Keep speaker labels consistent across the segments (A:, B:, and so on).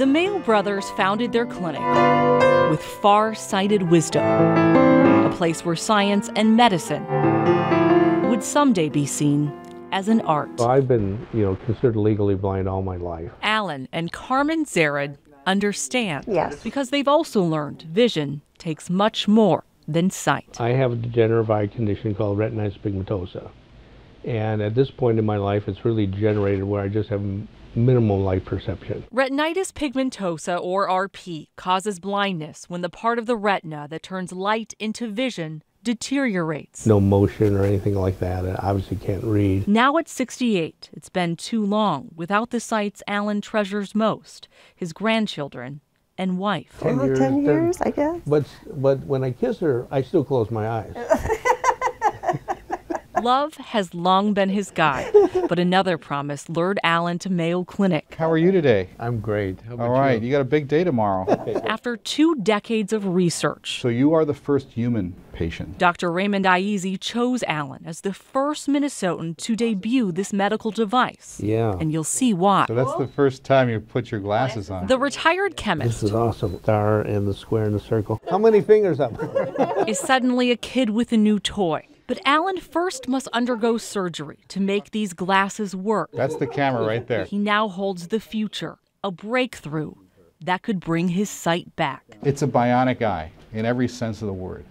A: The Mayo brothers founded their clinic with far-sighted wisdom, a place where science and medicine would someday be seen as an art.
B: Well, I've been, considered legally blind all my life.
A: Alan and Carmen ZDERAD understand.
C: Yes.
A: Because they've also learned vision takes much more than sight.
B: I have a degenerative eye condition called retinitis pigmentosa. And at this point in my life, it's really degenerated where I just have minimal light perception.
A: Retinitis pigmentosa, or RP, causes blindness when the part of the retina that turns light into vision deteriorates.
B: No motion or anything like that. I obviously can't read.
A: Now at 68, it's been too long without the sights Alan treasures most, his grandchildren and wife.
C: 10 years, I guess.
B: But when I kiss her, I still close my eyes.
A: Love has long been his guide, but another promise lured Alan to Mayo Clinic.
D: How are you today?
B: I'm great. How about
D: All right,
B: you?
D: you got a big day tomorrow.
A: After 2 decades of research,
D: So you are the first human patient.
A: Dr. RAYMOND IEZZI chose Alan as the first Minnesotan to debut this medical device.
B: Yeah.
A: And you'll see why.
D: So that's the first time you put your glasses on.
A: The retired
B: This
A: chemist
B: is awesome. Star and the square and the circle. How many fingers up?
A: is suddenly a kid with a new toy. But Alan first must undergo surgery to make these glasses work.
D: That's the camera right there.
A: He now holds the future, a breakthrough that could bring his sight back.
D: It's a bionic eye in every sense of the word.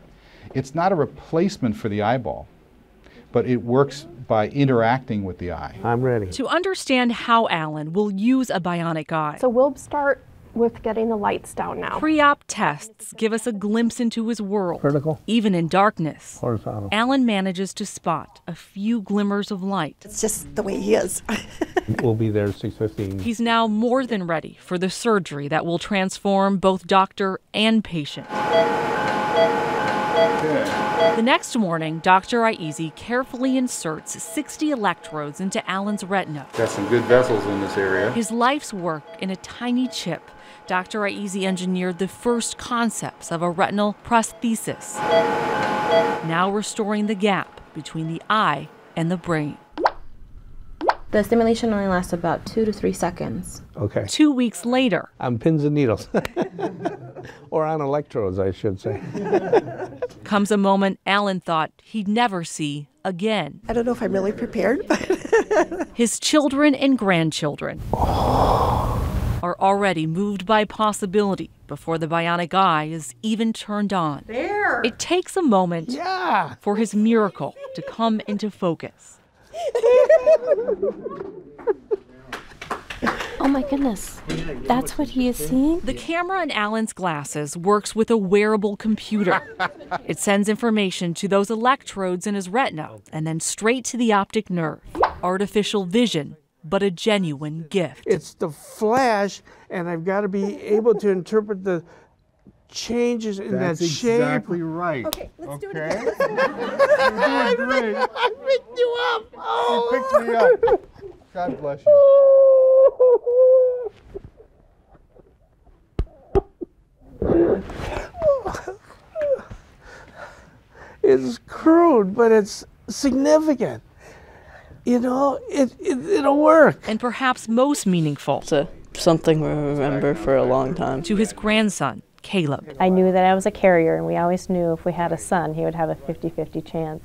D: It's not a replacement for the eyeball, but it works by interacting with the eye.
B: I'm ready.
A: To understand how Alan will use a bionic eye,
E: So we'll start with getting the lights down now.
A: pre-op tests give us a glimpse into his world.
B: Vertical.
A: Even in darkness,
B: Horizontal.
A: Alan manages to spot a few glimmers of light.
C: It's just the way he is.
B: We'll be there at 6:15.
A: He's now more than ready for the surgery that will transform both doctor and patient. The next morning, Dr. IEZZI carefully inserts 60 electrodes into Alan's retina.
D: Got some good vessels in this area.
A: His life's work in a tiny chip. Dr. IEZZI engineered the first concepts of a retinal prosthesis, now restoring the gap between the eye and the brain.
F: The stimulation only lasts about 2 to 3 seconds.
B: Okay.
A: 2 weeks later,
B: On pins and needles. Or on electrodes, I should say.
A: comes a moment Alan thought he'd never see again.
C: I don't know if I'm really prepared, but
A: His children and grandchildren are already moved by possibility before the bionic eye is even turned on.
C: there.
A: It takes a moment
B: Yeah.
A: for his miracle to come into focus.
F: Oh my goodness, that's what he is seeing?
A: The camera in Alan's glasses works with a wearable computer. It sends information to those electrodes in his retina and then straight to the optic nerve. Artificial vision, but a genuine gift.
G: It's the flash, and I've got to be able to interpret the changes in that shape.
D: exactly right.
C: Okay, let's do it
D: Okay.
C: again.
D: You're doing great.
G: I picked you up.
D: You picked me up. God bless you.
G: It's crude, but it's significant. It'll work.
A: And perhaps most meaningful
H: Something we'll remember for a long time.
A: to his grandson, Caleb.
I: I knew that I was a carrier, and we always knew if we had a son, he would have a 50-50 chance.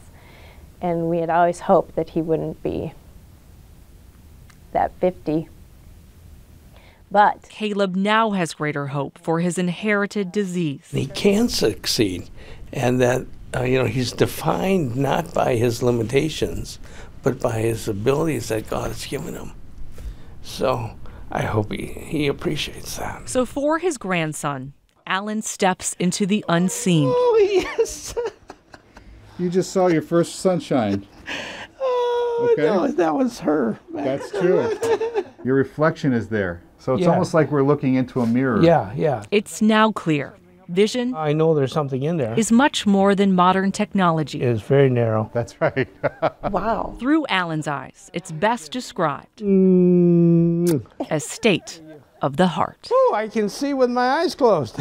I: And we had always hoped that he wouldn't be that 50. But
A: Caleb now has greater hope for his inherited disease.
G: He can succeed, and that he's defined not by his limitations, but by his abilities that God has given him. So I hope he appreciates that.
A: So for his grandson, Alan steps into the unseen.
G: Oh, yes.
D: You just saw your first sunshine.
G: Oh,
D: Okay.
G: no, that was her.
D: That's true. Your reflection is there. So it's
G: Yeah.
D: almost like we're looking into a mirror.
G: Yeah.
A: It's now clear. Vision
G: I know there's something in there.
A: is much more than modern technology.
G: It's very narrow.
D: That's right.
C: Wow.
A: Through Alan's eyes, it's best described as state of the heart.
G: Oh, I can see with my eyes closed.